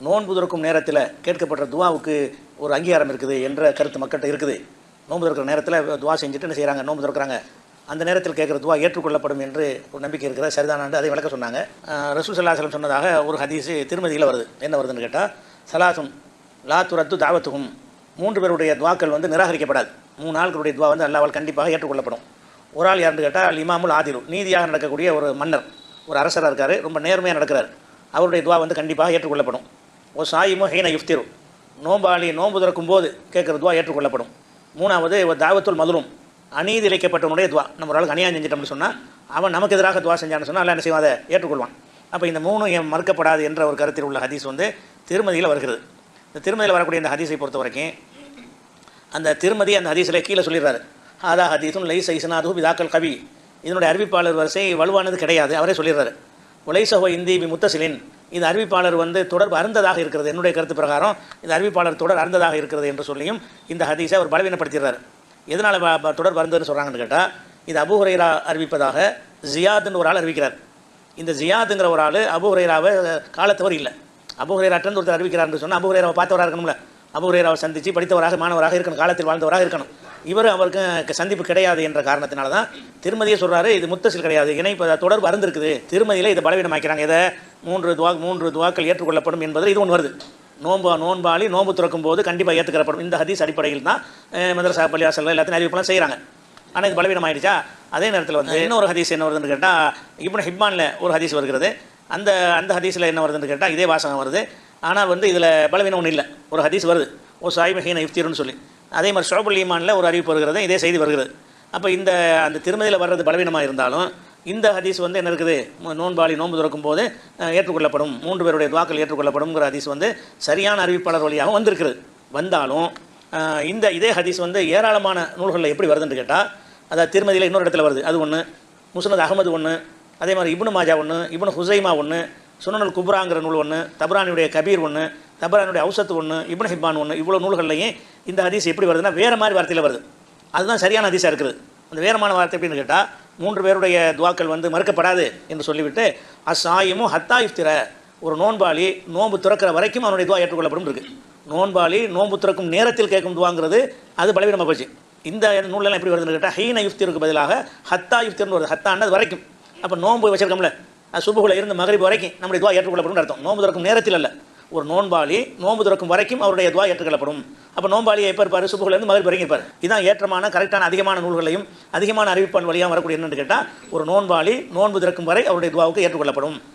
நோன்பு திறக்கும் நேரத்தில் கேட்கப்பட்ட துவாவுக்கு ஒரு அங்கீகாரம் இருக்குது என்ற கருத்து மக்கள்கிட்ட இருக்குது. நோன்பு திறக்கிற நேரத்தில் துவா செஞ்சுட்டு என்ன செய்கிறாங்க, நோன்பு திறக்கிறாங்க. அந்த நேரத்தில் கேட்குற துவா ஏற்றுக்கொள்ளப்படும் என்று ஒரு நம்பிக்கை இருக்கிறது. சரிதானாண்டு அதை விளக்க சொன்னாங்க. ரசூல் ஸல்லல்லாஹு அலைஹி வஸல்லம் சொன்னதாக ஒரு ஹதீஸ் திருமதியில் வருது. என்ன வருதுன்னு கேட்டால், சலாசும் லா துரத்து தாவத்துகும், 3 பேருடைய துவாக்கள் நிராகரிக்கப்படாது. 3 ஆட்களுடைய துவா அல்லாஹ்வால் கண்டிப்பாக ஏற்றுக்கொள்ளப்படும். ஒரு ஆள் யாருன்னு கேட்டால், அல் இமாமுல் ஆதிலு, நீதியாக நடக்கக்கூடிய ஒரு மன்னர், ஒரு அரசராக இருக்கார், ரொம்ப நேர்மையாக நடக்கிறார். அவருடைய துவா கண்டிப்பாக ஏற்றுக்கொள்ளப்படும். ஓ சாயிமு ஹீன யுஃப்திரு, நோம்பாளி நோன்பு திறக்கும் போது கேட்குற துவா ஏற்றுக்கொள்ளப்படும். 3வது தாவத்துல் மதுலும், அநீதி இழைக்கப்பட்டவனுடைய துவா. நம்ம ஒரு ஆளுக்கு அநியாயம் செஞ்சிட்டோம்னு சொன்னால், அவன் நமக்கு எதிராக துவா செஞ்சான்னு சொன்னால் அல்ல என்ன செய்வான், அதை ஏற்றுக்கொள்வான். அப்போ இந்த 3 மறுக்கப்படாது என்ற ஒரு கருத்தில் உள்ள ஹதீஸ் திருமதியில் வருகிறது. இந்த திருமதியில் வரக்கூடிய இந்த ஹதீஸை பொறுத்த வரைக்கும் அந்த திருமதி அந்த ஹதீஸில் கீழே சொல்லிடுறாரு, ஆதா ஹதீஸும் லைஸ இஸ்னாதுஹு பிதாக்கல் கவி, இதனுடைய அறிவிப்பாளர் வரிசை வலுவானது கிடையாது, அவரே சொல்லிடுறாரு. உலைசஹோ இந்தி பி முத்தசிலின், இது அறிவிப்பாளர் தொடர்பு அருந்ததாக இருக்கிறது, என்னுடைய கருத்து பிரகாரம் இந்த அறிவிப்பாளர் தொடர் அருந்ததாக இருக்கிறது என்று சொல்லியும் இந்த ஹதீஸை அவர் பலவீனப்படுத்திடுறாரு. எதனால் தொடர்பு அருந்ததுன்னு சொல்கிறாங்கன்னு கேட்டால், இது அபூ ஹுரைரா அறிவிப்பதாக ஜியாதுன்னு ஒரு ஆள் அறிவிக்கிறார். இந்த ஜியாதுங்கிற ஒரு ஆள் அபூ ஹுரைராவை காலத்தவர் இல்லை. அபூ ஹுரைராட்டன்னு ஒருத்தர் அறிவிக்கிறார்னு சொன்னால் அபூ ஹுரைராவை பார்த்தவராக இருக்கணும்ல, அபூ ஹுரைராவை சந்தித்து படித்தவராக மாணவராக இருக்கணும், காலத்தில் வாழ்ந்தவராக இருக்கணும். இவர் அவருக்கு சந்திப்பு கிடையாது என்ற காரணத்தினால தான் திருமதியை சொல்கிறாரு, இது முத்தசில் கிடையாது, இணைப்பு தொடர்பு அருந்திருக்குது. திருமதியில் இதை பலவீனமாக்கிறாங்க. இதை 3 துவாக்கள் ஏற்றுக்கொள்ளப்படும் என்பதில் இது ஒன்று வருது. நோன்பாளி நோன்பு திறக்கும் போது கண்டிப்பாக ஏற்றுக்கொள்ளப்படும். இந்த ஹதீஸ் அடிப்படையில் தான் மதரசா பள்ளியாசல் எல்லாத்தையும் அறிவிப்பெல்லாம் செய்கிறாங்க. ஆனால் இது பலவீனம் ஆயிடுச்சா. அதே நேரத்தில் இன்னொரு ஹதீஸ் என்ன வருதுன்னு கேட்டால், இப்னு ஹிப்பானில் ஒரு ஹதீஸ் வருகிறது. அந்த ஹதீஸில் என்ன வருதுன்னு கேட்டால் இதே வாசகம் வருது. ஆனால் இதில் பலவீனம் ஒன்றும் இல்லை. ஒரு ஹதீஸ் வருது, ஓ சாயிம ஹீன யுஃப்திருன்னு சொல்லி. அதே மாதிரி ஷுஅபுல் ஈமானில் ஒரு அறிவிப்பு வருகிறது, இதே செய்தி வருகிறது. அப்போ அந்த திருமதியில் வர்றது பலவீனமாக இருந்தாலும் இந்த ஹதீஸ் என்ன இருக்குது, நோன்பாளி நோன்பு திறக்கும் போது ஏற்றுக்கொள்ளப்படும், 3 பேருடைய துவாக்கள் ஏற்றுக்கொள்ளப்படும்ங்கிற ஹதீஸ் சரியான அறிவிப்பாளர் வழியாக வந்திருக்கிறது. வந்தாலும் இதே ஹதீஸ் ஏராளமான நூல்களில் எப்படி வருதுன்னு கேட்டால், அதாவது திருமதியில் இன்னொரு இடத்துல வருது, அது ஒன்று, முஸ்னத் அகமது ஒன்று, அதே மாதிரி இப்னு மாஜா ஒன்று, இப்னு ஹுசைமா ஒன்று, சுனனுல் குப்ராங்கிற நூல் ஒன்று, தபரானியுடைய கபீர் ஒன்று, தபரானுடைய அவுசத்து ஒன்று, இப்னு ஹிப்பான் ஒன்று, இவ்வளோ நூல்கள்லையும் இந்த ஹதீஸ் எப்படி வருதுன்னா வேறு மாதிரி வார்த்தையில் வருது. அதுதான் சரியான ஹதீஸாக இருக்குது. அந்த வேறமான வார்த்தை எப்படின்னு கேட்டால், 3 பேருடைய துவாக்கள் மறுக்கப்படாது என்று சொல்லிவிட்டு, அஸ்ஸாயிமு ஹத்தா யுஃப்திர, ஒரு நோன்பாளி நோன்பு திறக்கிற வரைக்கும் அவனுடைய துவா ஏற்றுக்கொள்ளப்படும் இருக்குது. நோன்பாளி நோன்பு திறக்கும் நேரத்தில் கேட்கும் துவாங்கிறது அது பலவீனமாக போச்சு. இந்த நூலெல்லாம் எப்படி வருதுன்னு கேட்டால், ஹீன யுஃப்திருக்கு பதிலாக ஹத்தா யுஃப்திர்னு வருது. ஹத்தான்னு வரைக்கும். அப்போ நோன்பு வச்சிருக்கோம்ல, சுபுகுல இருந்து மகரிப் வரைக்கும் நம்முடைய துவா ஏற்றுக்கொள்ளப்படும் அர்த்தம். நோன்பு திறக்கும் நேரத்தில் அல்ல, ஒரு நோன்பாளி நோன்பு திறக்கும் வரைக்கும் அவருடைய துவா ஏற்றுக்கொள்ளப்படும். அப்போ நோன்பாளியை எப்போ இருப்பார், சுபுகுலேருந்து மகரிப் வரைக்கும் இருப்பார். இதுதான் ஏற்றமான கரெக்டான அதிகமான நூல்களையும் அதிகமான அறிவிப்பான் வழியாக வரக்கூடிய என்னென்னு கேட்டால், ஒரு நோன்பாளி நோன்பு திறக்கும் வரை அவருடைய துவாவுக்கு ஏற்றுக்கொள்ளப்படும்.